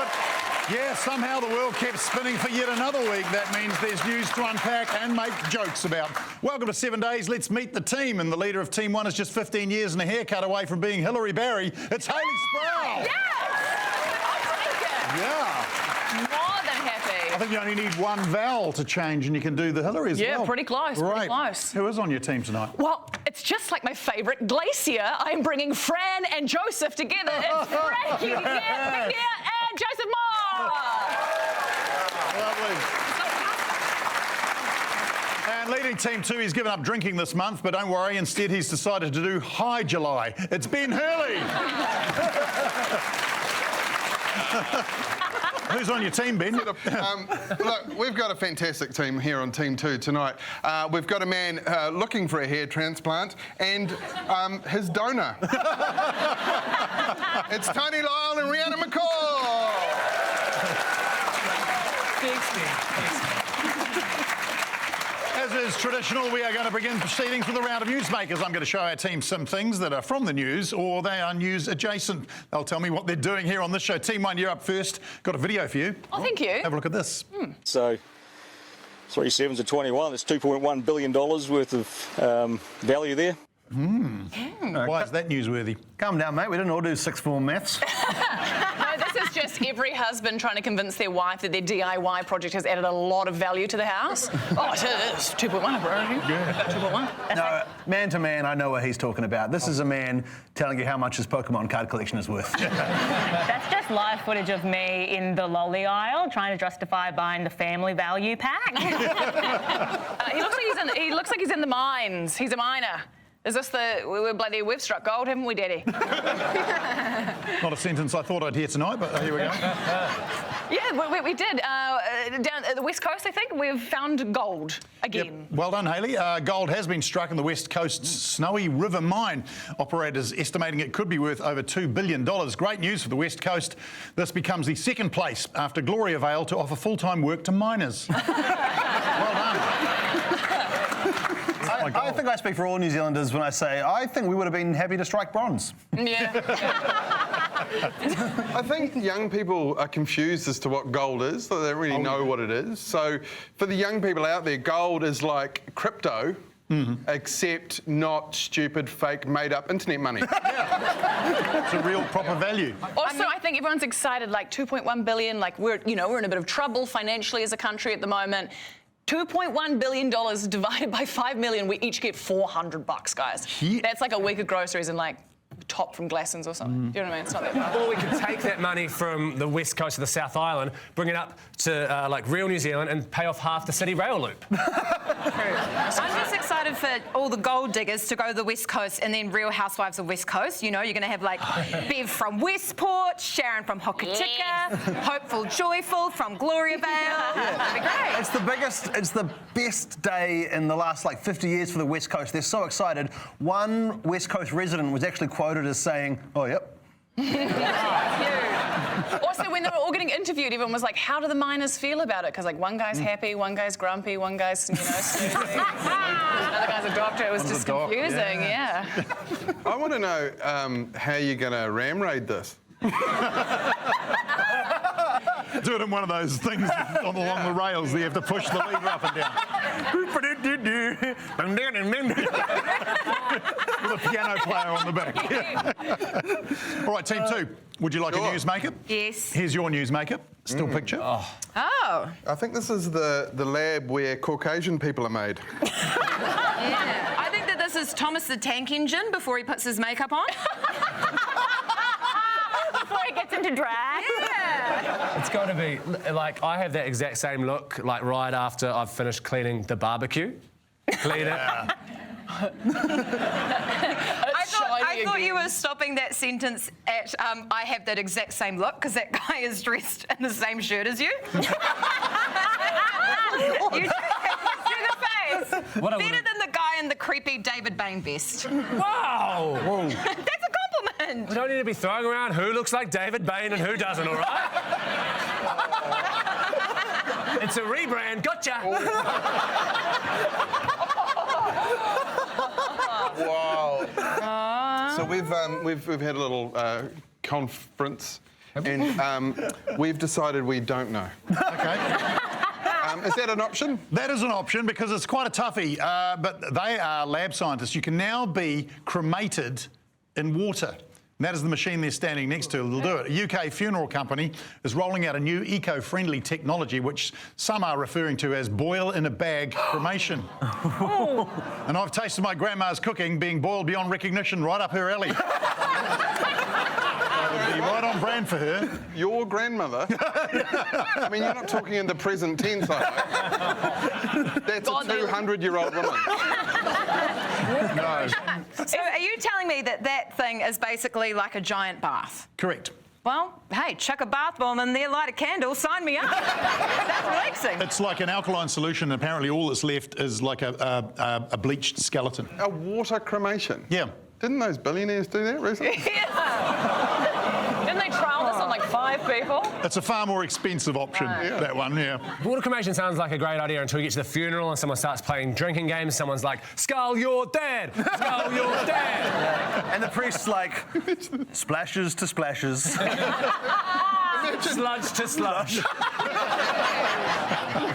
it. Yeah, somehow the world kept spinning for yet another week. That means there's news to unpack and make jokes about. Welcome to 7 Days. Let's meet the team. And the leader of Team 1 is just 15 years and a haircut away from being Hillary Barry. It's Hayley Sproull. Yes! I'll take it. Yeah. More than happy. I think you only need one vowel to change and you can do the Hillary as well. Yeah, pretty close, pretty close. Who is on your team tonight? Well, it's just like my favourite glacier. I'm bringing Fran and Joseph together. It's Frankie, McNair, and Joseph Moore. Lovely. And leading Team 2, he's given up drinking this month, but don't worry, instead he's decided to do High July. It's Ben Hurley. Who's on your team, Ben? Look, we've got a fantastic team here on Team 2 tonight. We've got a man looking for a hair transplant and his donor. It's Tony Lyall and Rhiannon McCall. As is traditional, we are going to begin proceedings with a round of newsmakers. I'm going to show our team some things that are from the news or they are news adjacent. They'll tell me what they're doing here on this show. Team 1, you're up first. Got a video for you. Oh, thank you. Have a look at this. So 3 sevens of 21, that's $2.1 billion worth of value there. Why is that newsworthy? Calm down, mate. We didn't all do sixth form maths. No, this is just every husband trying to convince their wife that their DIY project has added a lot of value to the house. Oh, it is. 2.1, bro. Yeah, 2.1. No, man to man, I know what he's talking about. This is a man telling you how much his Pokemon card collection is worth. That's just live footage of me in the lolly aisle trying to justify buying the family value pack. He looks like he's in the mines. He's a miner. Is this we've struck gold, haven't we, Daddy? Not a sentence I thought I'd hear tonight, but here we go. Yeah, we did. Down at the West Coast, I think, we've found gold again. Yep. Well done, Hayley. Gold has been struck in the West Coast's Snowy River mine. Operators estimating it could be worth over $2 billion. Great news for the West Coast. This becomes the second place after Gloriavale to offer full-time work to miners. Well done. I think I speak for all New Zealanders when I say I think we would have been happy to strike bronze. Yeah. I think young people are confused as to what gold is. They don't really know what it is. So for the young people out there, gold is like crypto, except not stupid, fake, made-up internet money. It's a real proper value. Also, I think everyone's excited, like 2.1 billion, like we're in a bit of trouble financially as a country at the moment. $2.1 billion divided by 5 million, we each get $400, guys. Yeah. That's like a week of groceries and like top from Glassons or something. Do you know what I mean? It's not that bad. Or we could take that money from the west coast of the South Island, bring it up to like real New Zealand and pay off half the city rail loop. I'm just excited for all the gold diggers to go to the West Coast and then Real Housewives of West Coast. You know, you're going to have like Bev from Westport, Sharon from Hokitika, Hopeful Joyful from Gloriavale. That'd be great. It's the best day in the last like 50 years for the West Coast. They're so excited. One West Coast resident was actually quoted as saying, "Oh, yep." Also, when they were all getting interviewed, everyone was like, how do the miners feel about it? Because, like, one guy's happy, one guy's grumpy, one guy's, snoozing. Another guy's a doctor. It was just confusing, yeah. I want to know how you're going to ram raid this. Do it in one of those things along the rails that you have to push the lever up and down. With a piano player on the back. All right, Team 2, would you like a newsmaker? Yes. Here's your newsmaker. Still picture. Oh. I think this is the lab where Caucasian people are made. Yeah. I think that this is Thomas the Tank Engine before he puts his makeup on. Before he gets into drag. Yeah. It's got to be, like, I have that exact same look, like, right after I've finished cleaning the barbecue. Clean it. I thought you were stopping that sentence at I have that exact same look, because that guy is dressed in the same shirt as you. You do the face. Better than the guy in the creepy David Bain vest. Wow! Whoa. That's a compliment. We don't need to be throwing around who looks like David Bain and who doesn't, all right? It's a rebrand. Gotcha! Wow. So we've had a little conference, And we've decided we don't know. Okay. Is that an option? That is an option because it's quite a toughie, but they are lab scientists. You can now be cremated in water. And that is the machine they're standing next to. They'll do it. A UK funeral company is rolling out a new eco-friendly technology which some are referring to as boil-in-a-bag cremation. And I've tasted my grandma's cooking being boiled beyond recognition, right up her alley. It'll be right on brand for her. Your grandmother? I mean, you're not talking in the present tense, I hope. That's a 200-year-old woman. No. So are you telling me that that thing is basically like a giant bath? Correct. Well, hey, chuck a bath bomb in there, light a candle, sign me up. That's relaxing. It's like an alkaline solution. Apparently all that's left is like a bleached skeleton. A water cremation? Yeah. Didn't those billionaires do that recently? Yeah. Didn't they trial this on like 5 people? It's a far more expensive option, that one, yeah. Water cremation sounds like a great idea until you get to the funeral and someone starts playing drinking games. Someone's like, "Skull your dad! Skull your dad!" And the priest's like, splashes to splashes. Sludge to sludge.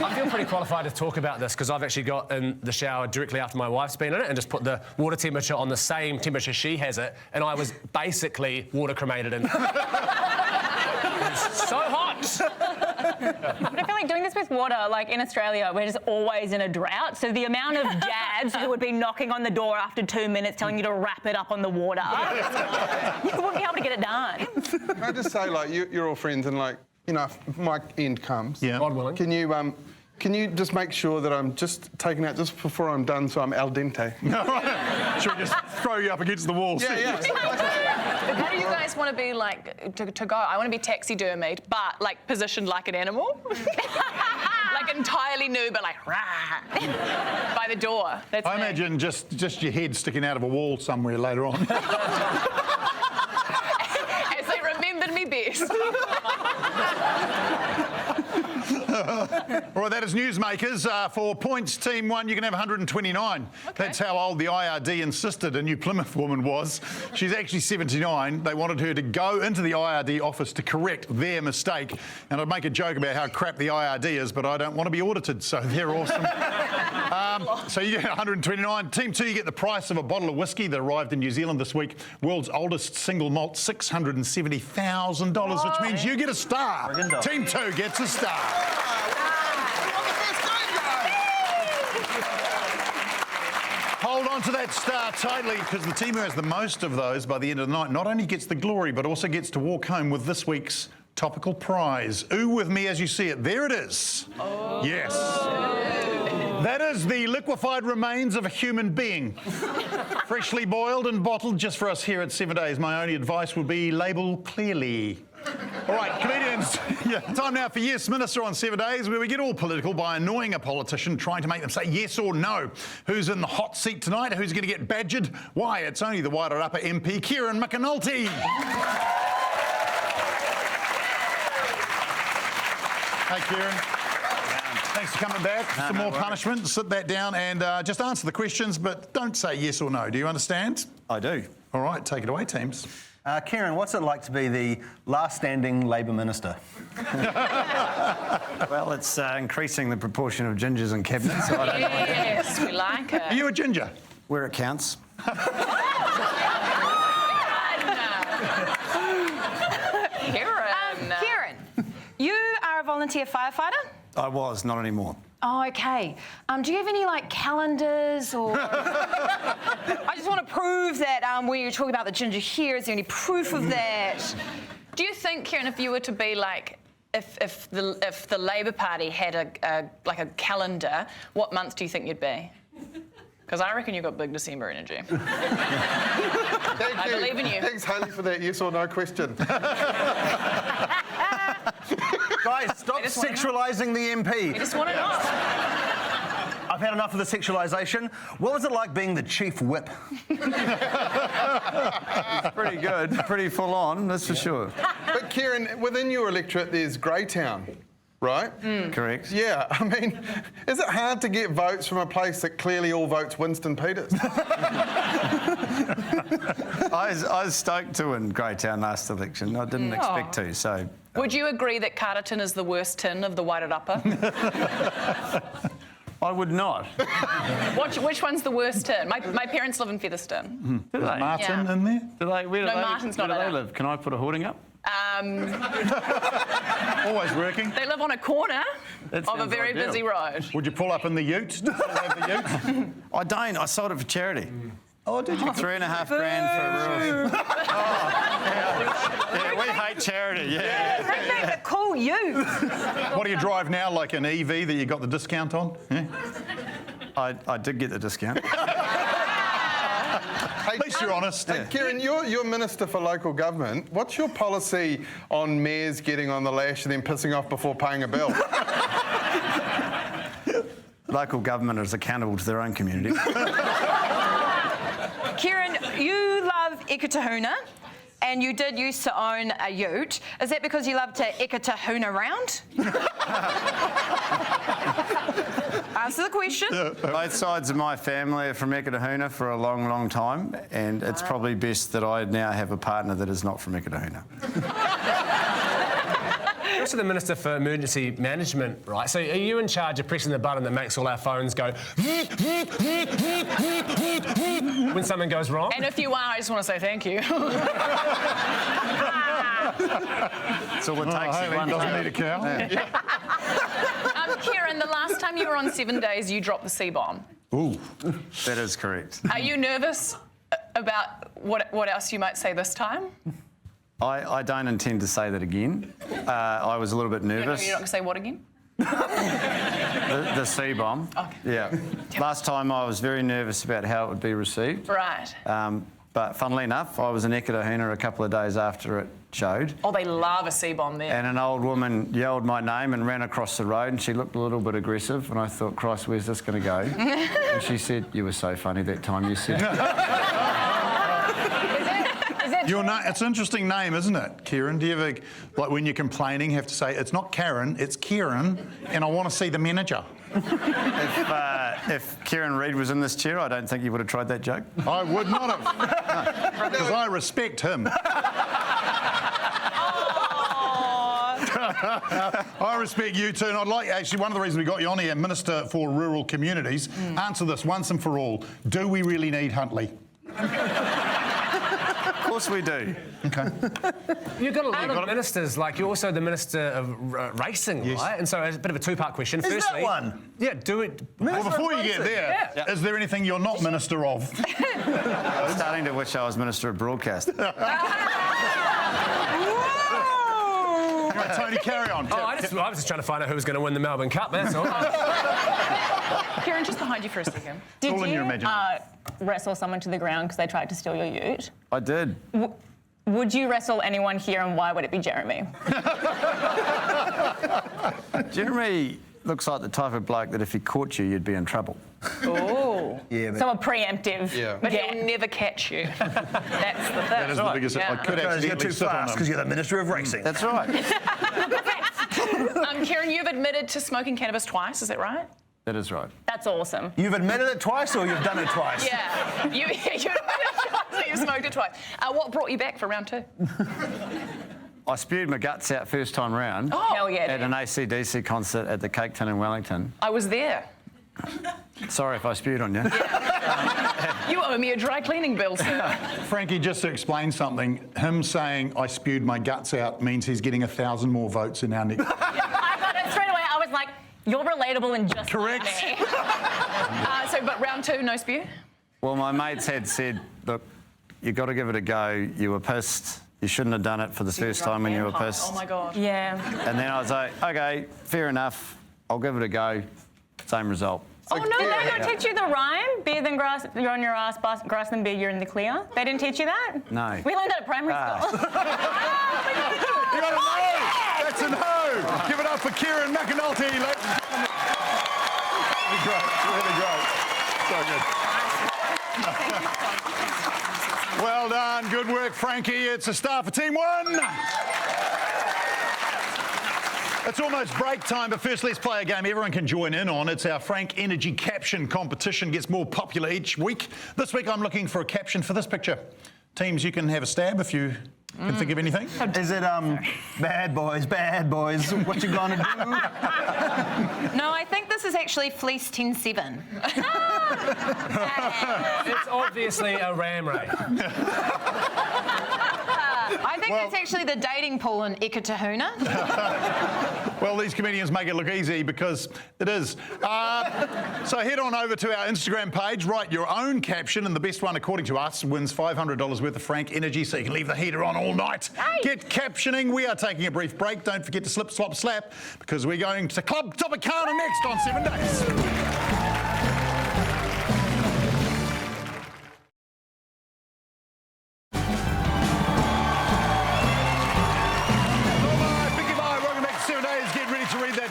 I feel pretty qualified to talk about this because I've actually got in the shower directly after my wife's been in it and just put the water temperature on the same temperature she has it, and I was basically water cremated in. It's so hot. But I feel like doing this with water, like in Australia, we're just always in a drought. So the amount of dads who would be knocking on the door after 2 minutes telling you to wrap it up on the water, you wouldn't be able to get it done. Can I just say, like, you're all friends and, like, you know, if my end comes, God willing. Can you just make sure that I'm just taken out just before I'm done so I'm al dente? Should we just throw you up against the wall? Yeah. How do you guys want to be like to go? I want to be taxidermied, but like positioned like an animal, like entirely nude, but like rah, by the door. That's I me. imagine just your head sticking out of a wall somewhere later on. As they remembered me best. All right, that is Newsmakers. For points, Team 1, you can have 129. Okay. That's how old the IRD insisted a New Plymouth woman was. She's actually 79. They wanted her to go into the IRD office to correct their mistake. And I'd make a joke about how crap the IRD is, but I don't want to be audited, so they're awesome. So you get 129. Team 2, you get the price of a bottle of whiskey that arrived in New Zealand this week. World's oldest single malt, $670,000, which means you get a star. Team 2 gets a star. Hold on to that star tightly, because the team who has the most of those by the end of the night not only gets the glory, but also gets to walk home with this week's topical prize. Ooh with me as you see it. There it is. Oh. Yes. That is the liquefied remains of a human being. Freshly boiled and bottled just for us here at 7 Days. My only advice would be label clearly. All right, comedians, time now for Yes Minister on 7 Days, where we get all political by annoying a politician, trying to make them say yes or no. Who's in the hot seat tonight? Who's going to get badgered? Why, it's only the wider upper MP, Kieran McAnulty. Hey, Kieran. Thanks for coming back. Some more punishment. Sit that down and just answer the questions, but don't say yes or no. Do you understand? I do. All right, take it away, teams. Kieran, what's it like to be the last standing Labor minister? Well, it's increasing the proportion of gingers in cabinet, so I don't know. Yes, we like it. Are you a ginger? Where it counts. Kieran, you are a volunteer firefighter? I was, not anymore. Oh, okay. Do you have any, like, calendars or... I just want to prove that where you're talking about the ginger here, is there any proof of that? Do you think, Kieran, if you were to be like, if the Labor Party had a calendar, what month do you think you'd be? Because I reckon you've got big December energy. I believe in you. Thanks, Hayley, for that yes or no question. Guys, stop sexualising the MP. I just want to know. I've had enough of the sexualisation. What was it like being the chief whip? Pretty good, pretty full on, that's for sure. But Kieran, within your electorate, there's Greytown. right? Correct. Yeah, I mean, is it hard to get votes from a place that clearly all votes Winston Peters? I was stoked to win Greytown last election. I didn't expect to, so... Would you agree that Carterton is the worst tin of the Wairarapa? I would not. Which one's the worst tin? My parents live in Featherstone. Do they? Martin Yeah. in there? Where do No, they, Martin's not where do they allowed. live? Can I put a hoarding up? Always working. They live on a corner That of a sounds very ideal. busy road. Would you pull up in the ute? Still have the ute? I don't. I sold it for charity. Oh, did you? $3.5 grand for a roof. Yeah, we hate charity, yeah. Bring back the cool you. What do you drive now, like an EV that you got the discount on? Yeah? I did get the discount. At least you're honest. Hey, Kieran, you're Minister for Local Government. What's your policy on mayors getting on the lash and then pissing off before paying a bill? Local government is accountable to their own community. Kieran, you love Ekatahuna, and you did used to own a ute. Is that because you love to Ekatahuna around? Answer the question. Both sides of my family are from Ekatahuna for a long, long time, and it's probably best that I now have a partner that is not from Ekatahuna. You're also the Minister for Emergency Management, right? So are you in charge of pressing the button that makes all our phones go when something goes wrong? And if you are, I just want to say thank you. That's all it takes. Hayley Is one doesn't phone. need a cow. Kieran, the last time you were on 7 Days, you dropped the C-bomb. Ooh. That is correct. Are you nervous about what else you might say this time? I don't intend to say that again. I was a little bit nervous. You're not going to say what again? The C-bomb. Okay. Yeah. Last time I was very nervous about how it would be received. Right. But funnily enough, I was in Ekatahuna a couple of days after it showed. Oh, they love a C-bomb there. And an old woman yelled my name and ran across the road, and she looked a little bit aggressive, and I thought, Christ, where's this going to go? And she said, you were so funny that time you said. It's an interesting name, isn't it, Kieran? Do you ever, like when you're complaining, have to say, it's not Karen, it's Kieran, and I want to see the manager? If Kieran Reid was in this chair, I don't think he would have tried that joke. I would not have. Because I respect him. I respect you too, and I'd like, actually, one of the reasons we got you on here, Minister for Rural Communities, answer this once and for all. Do we really need Huntley? Of course we do. Okay. You've got a lot of ministers, like you're also the Minister of Racing, Yes. right? And so it's a bit of a two-part question. Is that Firstly, one? Yeah, do it. Well, before you get there, is there anything you're not Minister of? I was starting to wish I was Minister of Broadcasting. Anyway, Tony, carry on. Oh, I was just trying to find out who was going to win the Melbourne Cup, that's all. Kieran, just behind you for a second. Did all in your you imagination. wrestle someone to the ground because they tried to steal your ute? I did. Would you wrestle anyone here, and why would it be Jeremy? Jeremy looks like the type of bloke that if he caught you, you'd be in trouble. Oh. Yeah, but So a preemptive. Yeah. But he'll never catch you. That's the thing. That is the biggest. Yeah. I could because you're accidentally too sit on fast him. because you're the Minister of Racing. That's right. Kieran, you've admitted to smoking cannabis twice, is that right? That is right. That's awesome. You've admitted it twice or you've done it twice? Yeah. You admitted twice that you smoked it twice. What brought you back for round two? I spewed my guts out first time round Hell yeah. at an AC/DC concert at the Cake Tin in Wellington. I was there. Sorry if I spewed on you. You owe me a dry cleaning bill, sir. Frankie, just to explain something, him saying I spewed my guts out means he's getting 1,000 more votes in our next. I got it straight away. I was like, you're relatable and just Correct. like me. But round two, no spew? Well, my mates had said, look, you've got to give it a go. You were pissed. You shouldn't have done it for the first time when you were pissed. Oh, my God. Yeah. And then I was like, OK, fair enough. I'll give it a go. Same result. Oh, no, they don't teach you the rhyme? Beer than grass, you're on your ass, grass than beer, you're in the clear? They didn't teach you that? No. We learned that at primary school. You got a no! That's a no! Give it up for Kieran McAnulty, ladies and gentlemen. Really great, really great. So good. Well done, good work, Frankie. It's a star for Team 1. It's almost break time, but first let's play a game everyone can join in on. It's our Frank Energy Caption competition. Gets more popular each week. This week I'm looking for a caption for this picture. Teams, you can have a stab if you can think of anything. Is it bad boys, what you gonna do? No, I think this is actually Fleece 10-7. It's obviously a ram ray. I think it's actually the dating pool in Ekatahuna. Well, these comedians make it look easy because it is. So head on over to our Instagram page, write your own caption, and the best one, according to us, wins $500 worth of Frank Energy, so you can leave the heater on all night. Hey. Get captioning. We are taking a brief break. Don't forget to slip, slop, slap, because we're going to Club Tropicana next on 7 Days.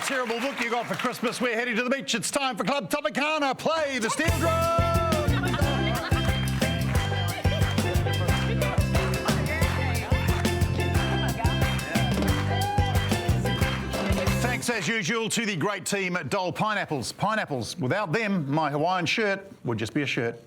Terrible book you got for Christmas. We're heading to the beach. It's time for Club Tropicana. Play the steel drum. Thanks as usual to the great team at Dole Pineapples. Pineapples. Without them, my Hawaiian shirt would just be a shirt.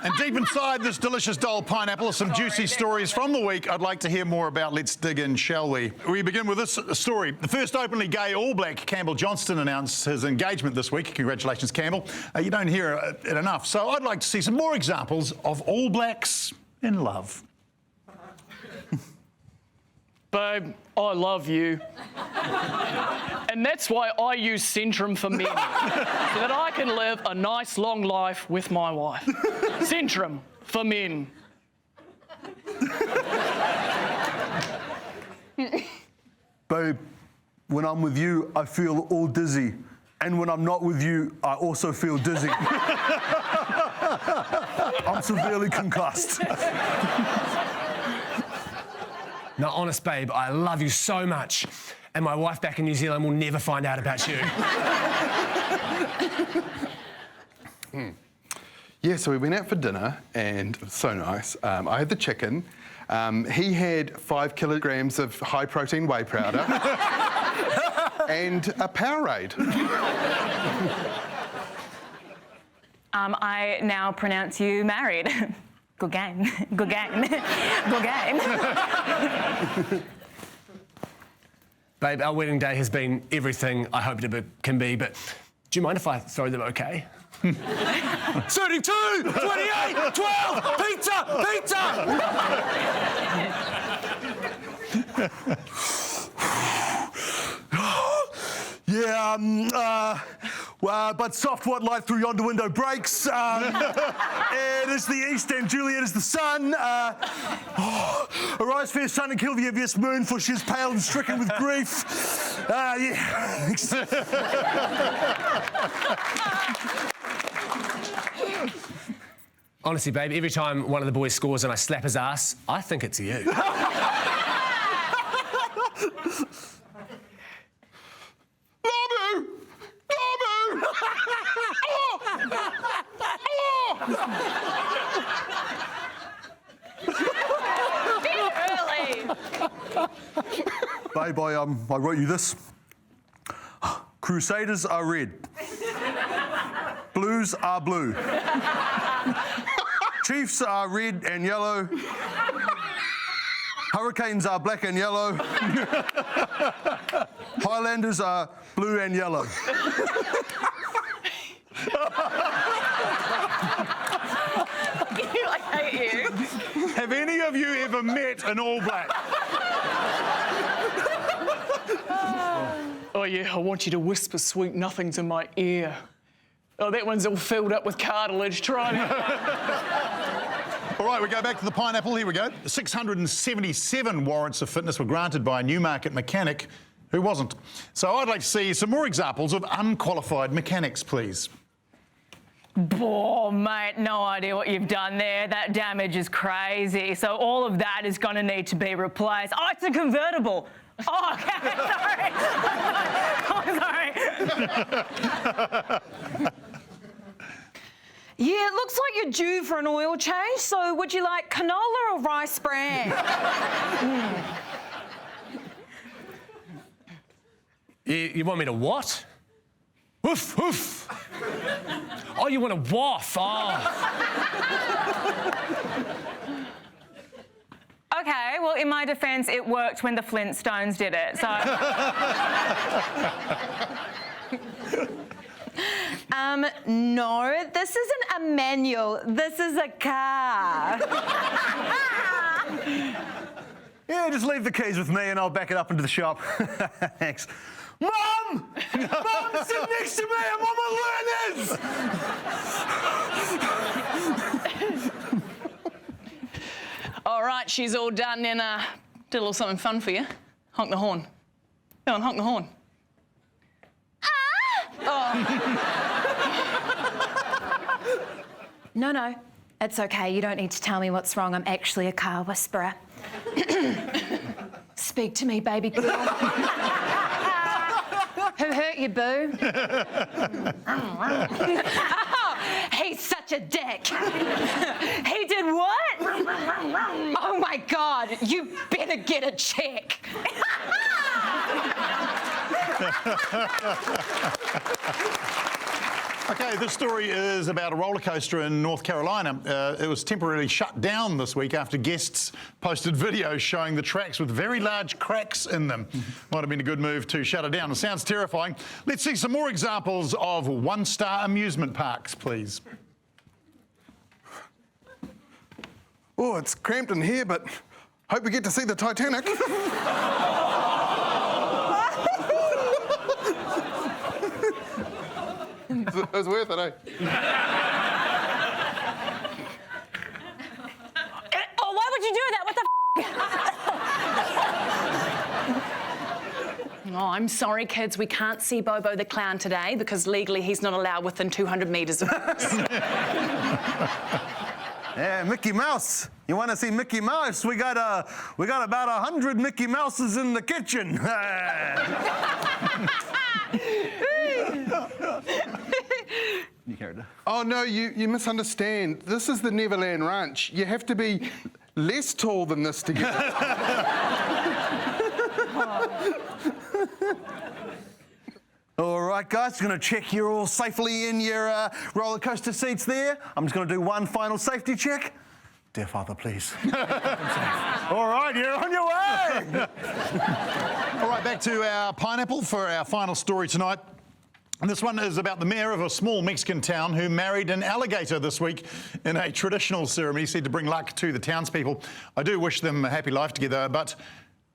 And deep inside this delicious Dole pineapple are some juicy stories from the week I'd like to hear more about. Let's dig in, shall we? We begin with this story. The first openly gay All Black, Campbell Johnston, announced his engagement this week. Congratulations, Campbell. You don't hear it enough. So I'd like to see some more examples of All Blacks in love. Babe, I love you. And that's why I use Centrum for Men, so that I can live a nice long life with my wife. Centrum for Men. Babe, when I'm with you, I feel all dizzy. And when I'm not with you, I also feel dizzy. I'm severely concussed. No, honest, babe, I love you so much. And my wife back in New Zealand will never find out about you. Yeah, so we went out for dinner, and it was so nice. I had the chicken. He had 5 kilograms of high-protein whey powder and a Powerade. I now pronounce you married. Good game. Good game. Good game. Babe, our wedding day has been everything I hoped it can be, but do you mind if I throw them okay? 32, 28, 12, pizza, pizza! Yeah, but soft white light through yonder window breaks. It is the east and Juliet is the sun. Arise, fair sun, and kill the envious moon, for she is pale and stricken with grief. Yeah. Honestly, babe, every time one of the boys scores and I slap his ass, I think it's you. Babe, I wrote you this. Crusaders are red. Blues are blue. Chiefs are red and yellow. Hurricanes are black and yellow. Highlanders are blue and yellow. I hate you. Have any of you ever met an All Black? Oh yeah, I want you to whisper sweet nothings in my ear. Oh, that one's all filled up with cartilage. Try it. All right, we go back to the pineapple. Here we go. 677 warrants of fitness were granted by a Newmarket mechanic who wasn't. So I'd like to see some more examples of unqualified mechanics, please. Oh, mate, no idea what you've done there. That damage is crazy. So all of that is going to need to be replaced. Oh, it's a convertible. Oh, okay, sorry. I'm sorry. Yeah, it looks like you're due for an oil change, so would you like canola or rice bran? You want me to what? Woof, woof. Oh, you want to waff? Oh. Okay, well, in my defence, it worked when the Flintstones did it, so... No, this isn't a manual. This is a car. Yeah, just leave the keys with me and I'll back it up into the shop. Thanks. Mum! Mum, sit next to me. I'm on my learners! All right, she's all done, and did a little something fun for you. Honk the horn. Go on, honk the horn. No, it's okay. You don't need to tell me what's wrong. I'm actually a car whisperer. Speak to me, baby girl. Who hurt you, boo? Oh, he's such a dick. He did what? Oh my God, you better get a check. Okay, this story is about a roller coaster in North Carolina. It was temporarily shut down this week after guests posted videos showing the tracks with very large cracks in them. Might have been a good move to shut it down. It sounds terrifying. Let's see some more examples of one-star amusement parks, please. Oh, it's cramped in here, but hope we get to see the Titanic. It was worth it, eh? Oh, why would you do that? What the Oh, I'm sorry, kids. We can't see Bobo the Clown today because legally he's not allowed within 200 metres of us. Yeah, Mickey Mouse. You want to see Mickey Mouse? We got about 100 Mickey Mouses in the kitchen. Oh, no, you misunderstand. This is the Neverland Ranch. You have to be less tall than this to get it. All right, guys, going to check you're all safely in your roller coaster seats there. I'm just going to do one final safety check. Dear Father, please. All right, you're on your way. All right, back to our pineapple for our final story tonight. And this one is about the mayor of a small Mexican town who married an alligator this week in a traditional ceremony said to bring luck to the townspeople. I do wish them a happy life together, but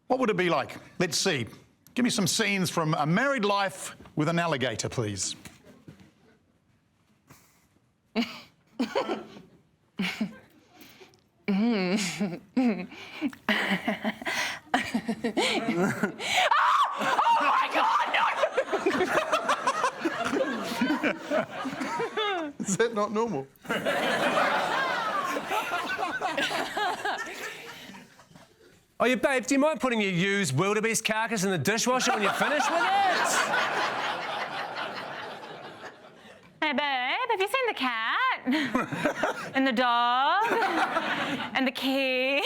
what would it be like? Let's see. Give me some scenes from a married life with an alligator, please. Oh my God, no! Is that not normal? Oh, yeah, babe, do you mind putting your used wildebeest carcass in the dishwasher when you're finished with it? Hey, babe, have you seen the cat? And the dog? And the kids?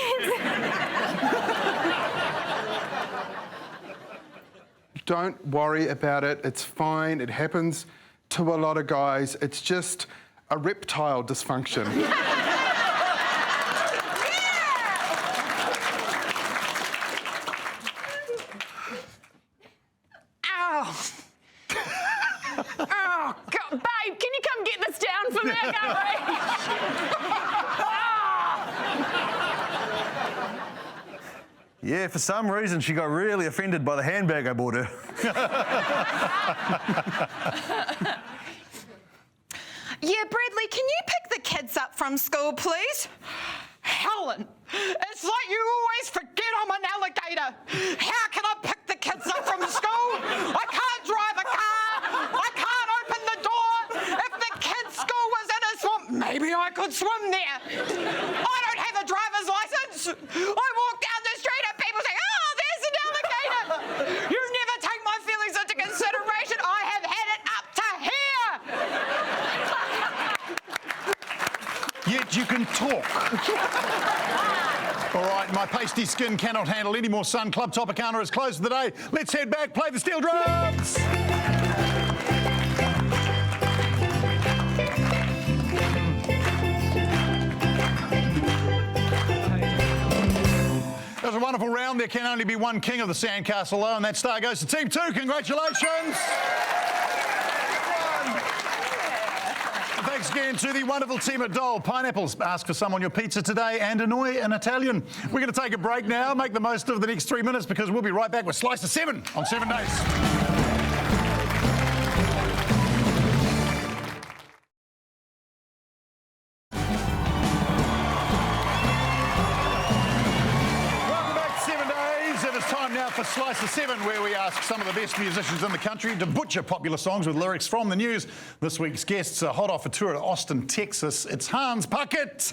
Don't worry about it. It's fine. It happens to a lot of guys. It's just a reptile dysfunction. Ow! Oh, God. Babe, can you come get this down for me? I can't reach. Yeah, for some reason she got really offended by the handbag I bought her. Yeah, Bradley, can you pick the kids up from school, please? Helen, it's like you always forget I'm an alligator. How can I pick the kids up from school? I can't drive a car. I can't open the door. If the kids' school was in a swamp, maybe I could swim there. I don't have a driver's license. I walk down the street and people say, oh, there's an alligator. You never take my feelings into consideration. I have had it up to here. Yet you can talk. All right, my pasty skin cannot handle any more sun. Club Tropicana is closed for the day. Let's head back, play the steel drums. That was a wonderful round. There can only be one king of the sandcastle, though, and that star goes to Team 2. Congratulations. Thanks again to the wonderful team at Dole. Pineapples, ask for some on your pizza today, and annoy an Italian. We're going to take a break now, make the most of the next 3 minutes, because we'll be right back with Slice of 7 on 7 Days. For Slice of 7, where we ask some of the best musicians in the country to butcher popular songs with lyrics from the news. This week's guests are hot off a tour to Austin, Texas. It's Hans Puckett.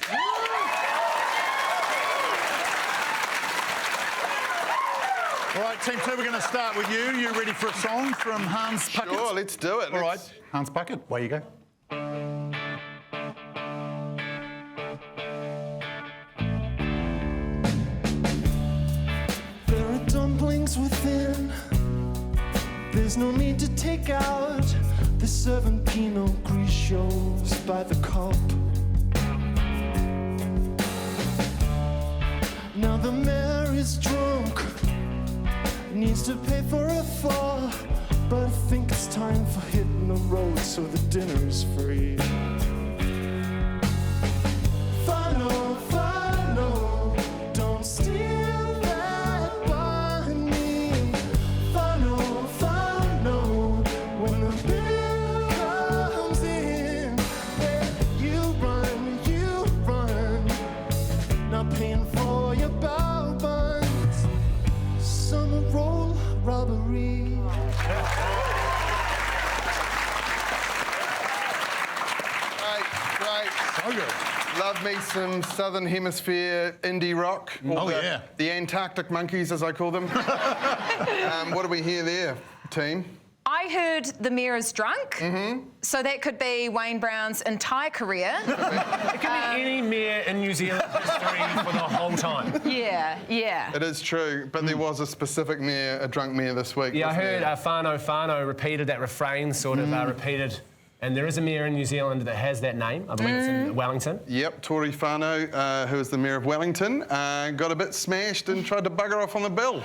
All right, Team 2, we're going to start with you. You ready for a song from Hans Puckett? Sure, let's do it. All right, Hans Puckett, away you go. Within, there's no need to take out the 7 Pinot Grigios by the cup. Now the mayor is drunk, needs to pay for a fall, but I think it's time for hitting the road so the dinner's free. Fano, Fano, don't steal. Love me some Southern Hemisphere indie rock. Yeah. The Antarctic monkeys, as I call them. What do we hear there, team? I heard the mayor is drunk, so that could be Wayne Brown's entire career. It could be any mayor in New Zealand history for the whole time. Yeah. It is true, but there was a specific mayor, a drunk mayor this week. Yeah, I heard Whānau Whānau repeated that refrain, sort of repeated. And there is a mayor in New Zealand that has that name. I believe it's in Wellington. Yep, Tory Whānau, who is the mayor of Wellington, got a bit smashed and tried to bugger off on the bill.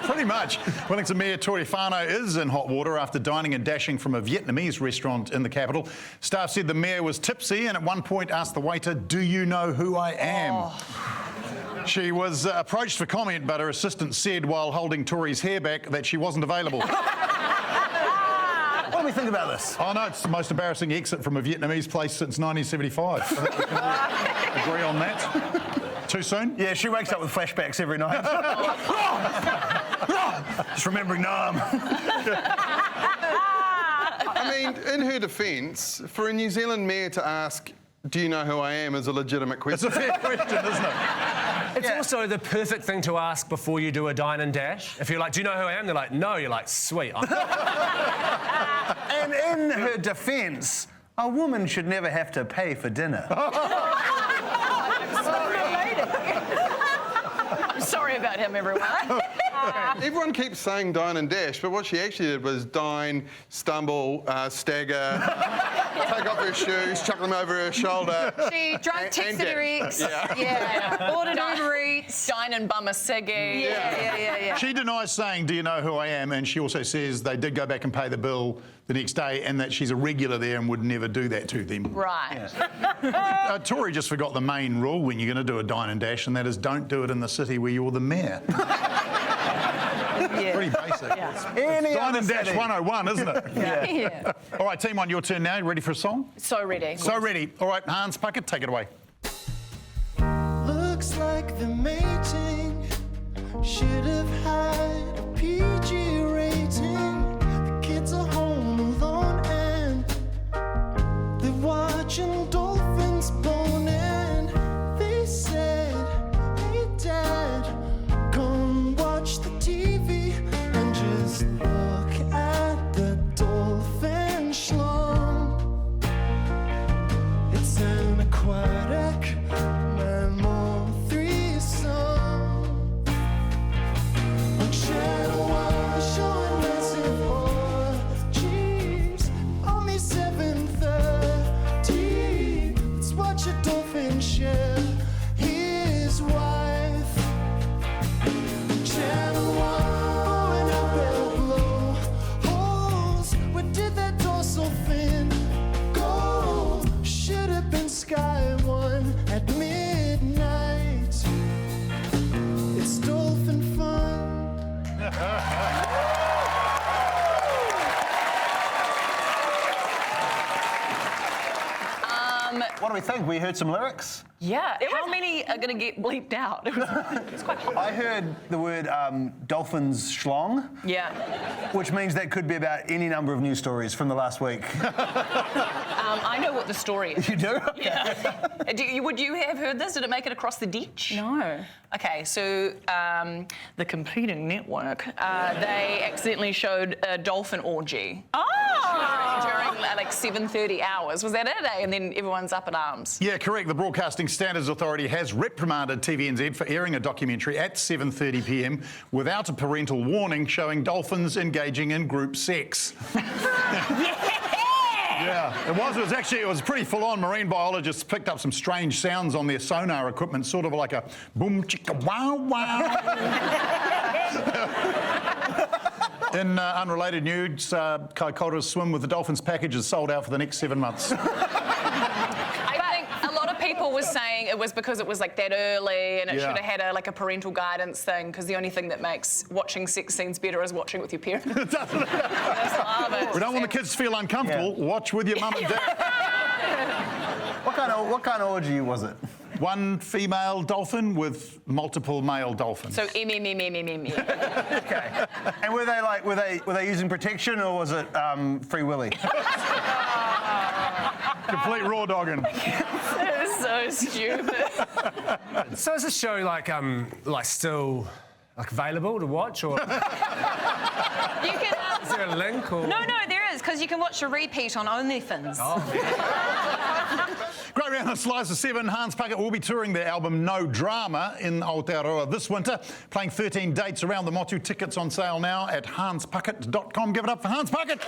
Pretty much. Wellington Mayor Tory Whānau is in hot water after dining and dashing from a Vietnamese restaurant in the capital. Staff said the mayor was tipsy and at one point asked the waiter, "Do you know who I am?" Oh. She was approached for comment, but her assistant said while holding Tory's hair back that she wasn't available. What do we think about this? Oh, no, it's the most embarrassing exit from a Vietnamese place since 1975. I think we can agree on that. Too soon? Yeah, she wakes up with flashbacks every night. Just remembering Nam. I mean, in her defence, for a New Zealand mayor to ask, "Do you know who I am?" is a legitimate question. It's a fair question, isn't it? It's also the perfect thing to ask before you do a dine and dash. If you're like, "Do you know who I am?" They're like, "No." You're like, "Sweet." And in her defence, a woman should never have to pay for dinner. I'm sorry about him, everyone. Everyone keeps saying dine and dash, but what she actually did was dine, stumble, stagger, take off her shoes, chuck them over her shoulder. She drunk texted her ex. Yeah. Ordered Uber Eats. Dine and bum a ciggy. Yeah. She denies saying, "Do you know who I am?" And she also says they did go back and pay the bill the next day and that she's a regular there and would never do that to them. Right. Tory just forgot the main rule when you're going to do a dine and dash, and that is don't do it in the city where you're the mayor. Pretty basic. Any Dine other and dash city. 101, isn't it? Yeah. All right, team one, your turn now. You ready for a song? So ready. So ready. All right, Hans Puckett, take it away. Looks like the mating should have had a PG rating. The kids are home alone and they're watching dolphins boning. They said, "Hey Dad, come watch the TV and just look at the dolphin schlong." It's an aquatic mammal threesome. What do we think? We heard some lyrics. Yeah. How many are going to get bleeped out? It was quite hot. I heard the word dolphins schlong. Yeah. Which means that could be about any number of news stories from the last week. I know what the story is. You do? Yeah. Would you have heard this? Did it make it across the ditch? No. Okay, so the competing network, they accidentally showed a dolphin orgy. Oh! During like 7:30 hours. Was that it? And then everyone's up in arms. Yeah, correct. The Broadcasting Standards Authority has reprimanded TVNZ for airing a documentary at 7:30 p.m. without a parental warning showing dolphins engaging in group sex. Yeah, it was pretty full on. Marine biologists picked up some strange sounds on their sonar equipment, sort of like a boom chicka wow wow. In unrelated news, Kaikoura's swim with the dolphins package is sold out for the next 7 months. I think a lot of people were saying it was because it was like that early and it should have had a parental guidance thing, because the only thing that makes watching sex scenes better is watching with your parents. We don't want the kids to feel uncomfortable. Yeah. Watch with your mum and dad. What kind of orgy was it? One female dolphin with multiple male dolphins. So me. Okay. And were they using protection, or was it free willy? Complete raw dogging. That is so stupid. So is this show still available to watch, or You can, is there a link? Or? no, there is, because you can watch a repeat on OnlyFans. Oh. Great round of Slice of 7. Hans Puckett will be touring their album No Drama in Aotearoa this winter, playing 13 dates around the Motu. Tickets on sale now at hanspuckett.com. Give it up for Hans Puckett.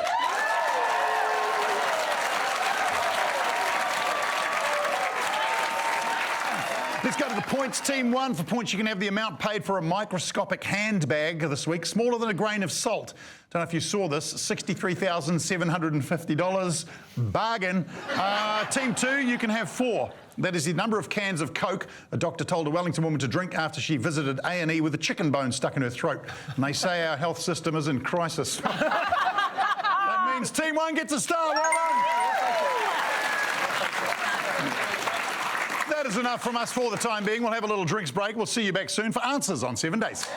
Let's go to the points. Team 1. For points, you can have the amount paid for a microscopic handbag this week, smaller than a grain of salt. Don't know if you saw this, $63,750. Bargain. Team 2, you can have 4. That is the number of cans of Coke a doctor told a Wellington woman to drink after she visited A&E with a chicken bone stuck in her throat. And they say our health system is in crisis. That means Team 1 gets a star. Well done. That is enough from us for the time being. We'll have a little drinks break. We'll see you back soon for Answers on 7 Days.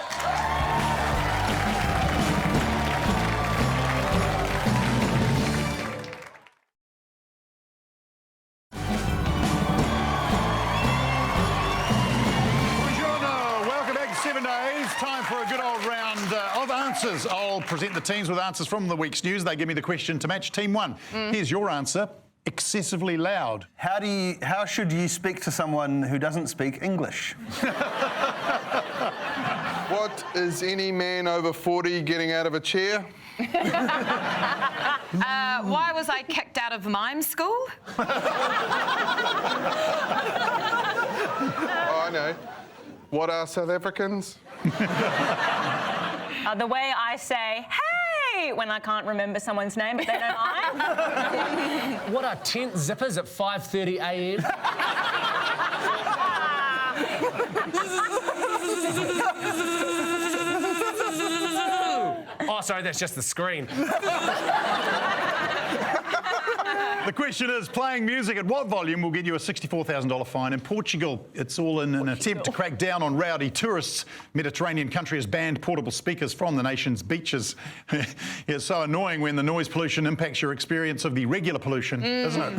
Welcome back to 7 Days. Time for a good old round of answers. I'll present the teams with answers from the week's news. They give me the question to match. Team 1, here's your answer. Excessively loud. How should you speak to someone who doesn't speak English? What is any man over 40 getting out of a chair? Why was I kicked out of mime school? Oh, I know. What are South Africans? The way I say, hey, when I can't remember someone's name, but they know mine. What are tent zippers at 5:30 a.m? Oh, sorry, that's just the screen. The question is, playing music at what volume will get you a $64,000 fine in Portugal? It's all in an attempt to crack down on rowdy tourists. Mediterranean country has banned portable speakers from the nation's beaches. It's so annoying when the noise pollution impacts your experience of the regular pollution, isn't it?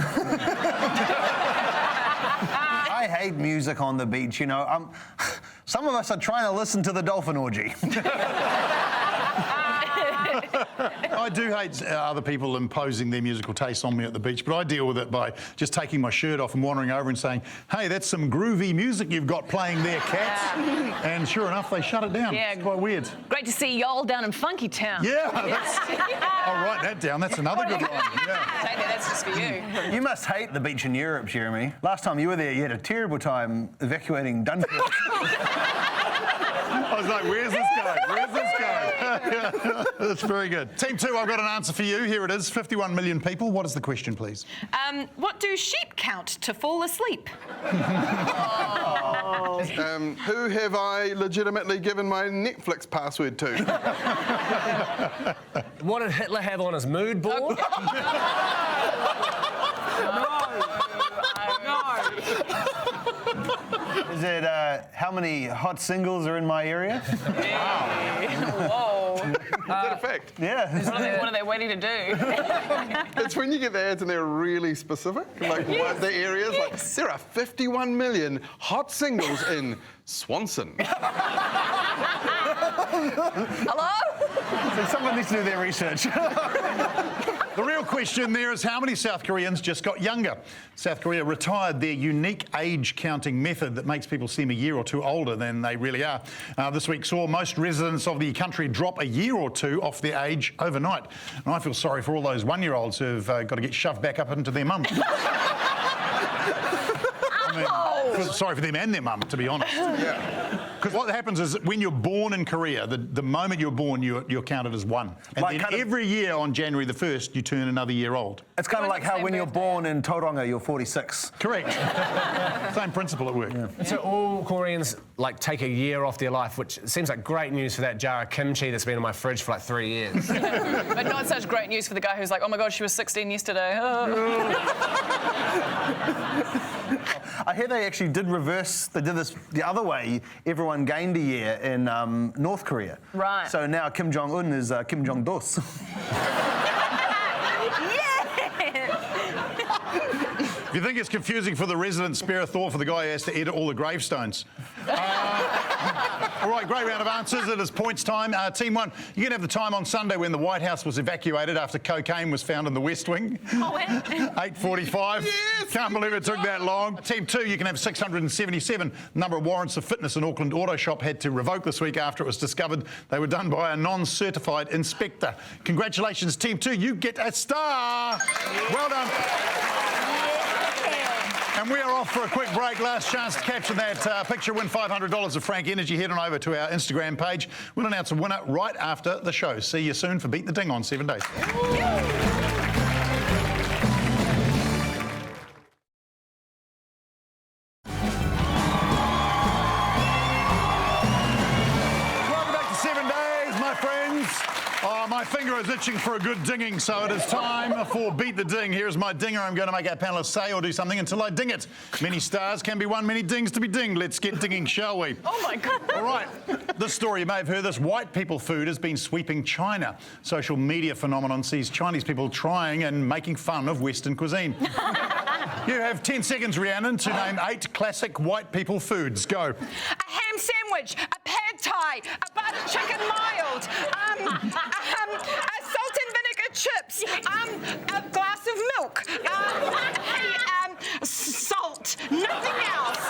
I hate music on the beach, you know. Some of us are trying to listen to the dolphin orgy. I do hate other people imposing their musical taste on me at the beach, but I deal with it by just taking my shirt off and wandering over and saying, hey, that's some groovy music you've got playing there, cats. And sure enough, they shut it down. Yeah. It's quite weird. Great to see y'all down in Funky Town. Yeah, I'll write that down. That's another good one. Yeah. Take that, that's just for you. You must hate the beach in Europe, Jeremy. Last time you were there, you had a terrible time evacuating Dunkirk. I was like, where's this guy? Where's this guy? That's very good. Team 2, I've got an answer for you. Here it is. 51 million people. What is the question, please? What do sheep count to fall asleep? Who have I legitimately given my Netflix password to? What did Hitler have on his mood board? No. Is it how many hot singles are in my area? Whoa. Is that a fact? Yeah. What are they waiting to do? It's when you get the ads and they're really specific. Like what the areas, like there are 51 million hot singles in Swanson. Hello? So someone needs to do their research. The real question there is how many South Koreans just got younger? South Korea retired their unique age counting method that makes people seem a year or two older than they really are. This week saw most residents of the country drop a year or two off their age overnight. And I feel sorry for all those one-year-olds who've got to get shoved back up into their mum. I feel sorry for them and their mum, to be honest. Because what happens is when you're born in Korea, the moment you're born, you're counted as one. And Like then kind of- every year on January the 1st, you turn another year old. It's kind of Always like the how same when you're birthday. born in Tauranga, you're 46. Correct. Same principle at work. So all Koreans like take a year off their life, which seems like great news for that jar of kimchi that's been in my fridge for like 3 years. But not such great news for the guy who's like, oh my God, she was 16 yesterday. I hear they actually did reverse, they did this the other way. Everyone gained a year in North Korea. Right. So now Kim Jong-un is Kim Jong-dos. If you think it's confusing for the residents, spare a thought for the guy who has to edit all the gravestones. All right, great round of answers. It is points time. Team 1, you're going to have the time on Sunday when the White House was evacuated after cocaine was found in the West Wing. 8:45. Yes, can't believe it took that long. Team 2, you can have 677. Number of warrants of fitness in Auckland Auto Shop had to revoke this week after it was discovered they were done by a non-certified inspector. Congratulations, Team 2. You get a star. Well done. And we are off for a quick break. Last chance to capture that picture. Win $500 of Frank Energy. Head on over to our Instagram page. We'll announce a winner right after the show. See you soon for Beat the Ding on 7 Days. Welcome back to 7 Days, my friends. Oh, my finger is itching for a good dinging, so it is time for Beat the Ding. Here's my dinger. I'm going to make our panelists say or do something until I ding it. Many stars can be won, many dings to be dinged. Let's get dinging, shall we? Oh my God. All right. This story, you may have heard this. White people food has been sweeping China. Social media phenomenon sees Chinese people trying and making fun of Western cuisine. You have 10 seconds, Rhiannon, to name 8 classic white people foods. Go. A ham sandwich, a pad thai, a butter chicken mild, a salt and vinegar chips, a glass of milk, salt, nothing else.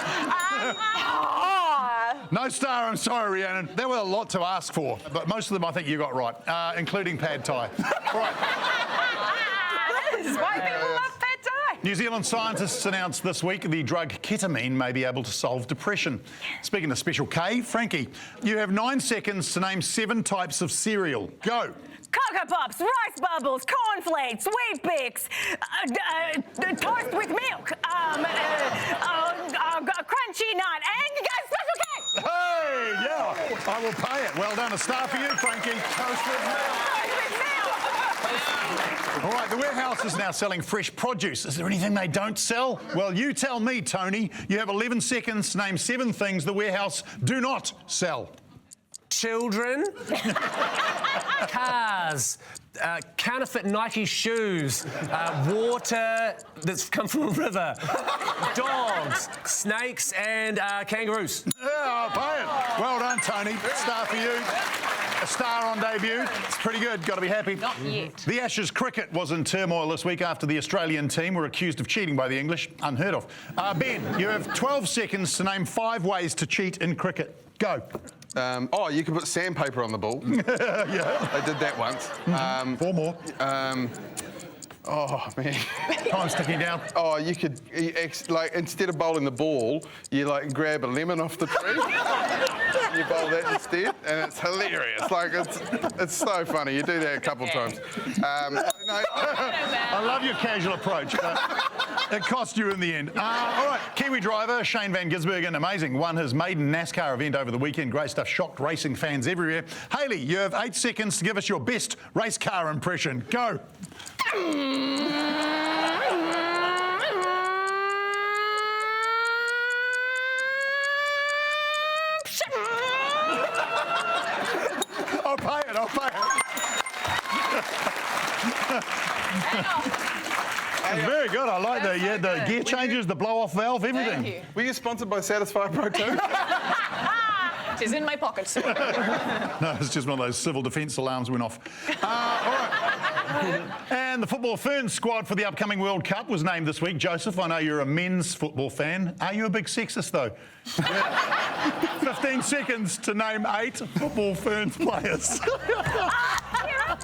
No star, I'm sorry, Rhiannon. There were a lot to ask for, but most of them I think you got right, including pad thai. All right. White people love pad thai. New Zealand scientists announced this week the drug ketamine may be able to solve depression. Speaking of Special K, Frankie, you have 9 seconds to name 7 types of cereal. Go. Cocoa Pops, Rice Bubbles, Cornflakes, Wheat Bix, toast with milk, crunchy nut, and Special K! Hey, yeah, I will pay it. Well done, a star for you, Frankie. Toast with milk. All right, the warehouse is now selling fresh produce. Is there anything they don't sell? Well, you tell me, Tony. You have 11 seconds to name 7 things the warehouse do not sell. Children, cars, counterfeit Nike shoes, water that's come from a river, dogs, snakes, and kangaroos. Yeah, I'll pay it. Well done, Tony. Star for you. A star on debut. It's pretty good. Got to be happy. Not yet. The Ashes cricket was in turmoil this week after the Australian team were accused of cheating by the English. Unheard of. Ben, you have 12 seconds to name 5 ways to cheat in cricket. Go. You can put sandpaper on the ball. Yeah. I did that once. 4 more. Oh, man. Time's ticking down. Oh, you could, like, instead of bowling the ball, you, like, grab a lemon off the tree. You bowl that instead, and it's hilarious. Like, it's so funny. You do that a couple times. I love your casual approach, but it cost you in the end. All right, Kiwi driver Shane Van Gisbergen, amazing, won his maiden NASCAR event over the weekend. Great stuff, shocked racing fans everywhere. Hayley, you have 8 seconds to give us your best race car impression. Go. It's very good. I like That's so the good. gear changes, the blow-off valve, everything. Thank you. Were you sponsored by Satisfy Pro too? It's in my pocket, sir. No, it's just one of those civil defence alarms went off. All right. And the Football Ferns squad for the upcoming World Cup was named this week. Joseph, I know you're a men's football fan. Are you a big sexist, though? 15 seconds to name 8 Football Ferns players.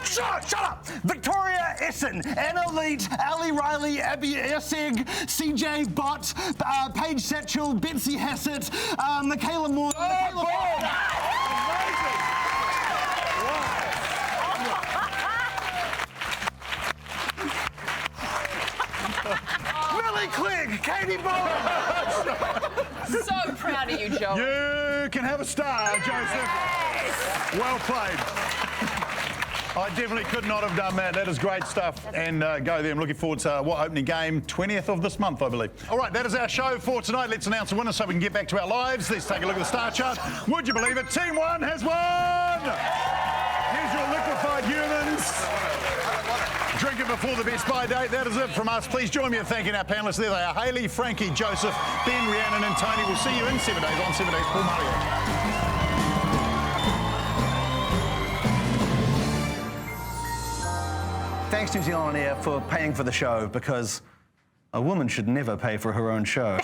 Shut up! Victoria Essen, Anna Leet, Ali Riley, Abby Essig, CJ Bott, Paige Satchel, Betsy Hassett, Michaela Moore. Millie Clegg, Katie Bowler. So proud of you, Joel. You can have a star, Joseph. Well played. I definitely could not have done that. That is great stuff. And go there. I'm looking forward to what opening game? 20th of this month, I believe. All right, that is our show for tonight. Let's announce the winner so we can get back to our lives. Let's take a look at the star chart. Would you believe it? Team 1 has won! Here's your liquefied humans. Drink it before the Best Buy date. That is it from us. Please join me in thanking our panellists. There they are. Hayley, Frankie, Joseph, Ben, Rhiannon and Tony. We'll see you in 7 days on 7 Days. Paul Mario. Thanks, New Zealand Air, for paying for the show, because a woman should never pay for her own show.